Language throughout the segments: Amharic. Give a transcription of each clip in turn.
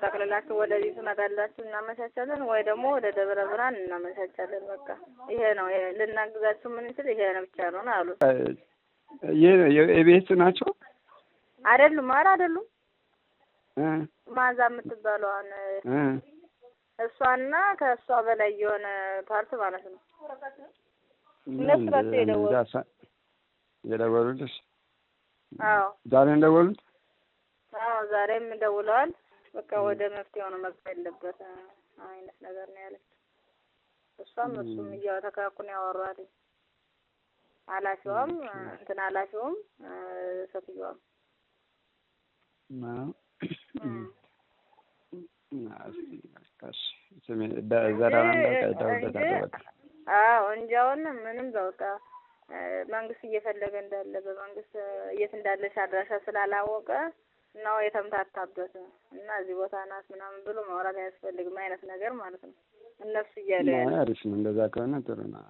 ጠቅልላችሁ ወደዚህ ትመጣላችሁ እናመቻቻለን ወይ ደግሞ ወደ ደብረ ብርሃን እናመቻቻለን። በቃ ይሄ ነው ልናግዛችሁ የምንችል ይሄ ነው ብቻ ነው አሉ። የቤት ናቸው አይደሉም? ኧረ አይደሉም። ማዛ የምትባለዋን እሷና ከእሷ በላይ የሆነ ፓርት ማለት ነው። እነሱ ናቸው የደወሉልሽ? አዎ ዛሬ እንደደወሉት? አዎ ዛሬም ደውለዋል። በቃ ወደ መፍትሄው ነው መግባት ያለበት አይነት ነገር ነው ያለች። እሷም እሱም እያተካኩን ያወራል። ኃላፊዋም ኃላፊውም ሴትዮዋም እንጃውን ምንም በቃ መንግስት እየፈለገ እንዳለ በመንግስት የት እንዳለሽ አድራሻ ስላላወቀ ነው የተምታታበት እና እዚህ ቦታ ናት ምናምን ብሎ ማውራት አያስፈልግም አይነት ነገር ማለት ነው። እነሱ እያለ አሪፍ ነው። እንደዛ ከሆነ ጥሩ ነው።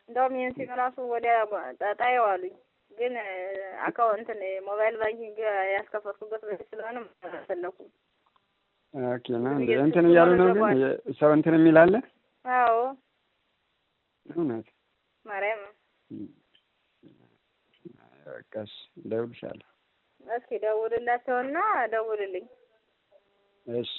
እንደውም ይሄን ሲራሱ ወዲያ ጣጣየው አሉኝ። ግን አካውንት ሞባይል ባንኪንግ ያስከፈትኩበት በዚህ ስለሆነ ፈለኩ። ኦኬ ነው እንትን እያሉ ነው። ግን ሰው እንትን የሚል አለ? አዎ እውነት ማርያም በቃሽ እደውልልሻለሁ። እስኪ ደውልላቸውና ደውልልኝ። እሺ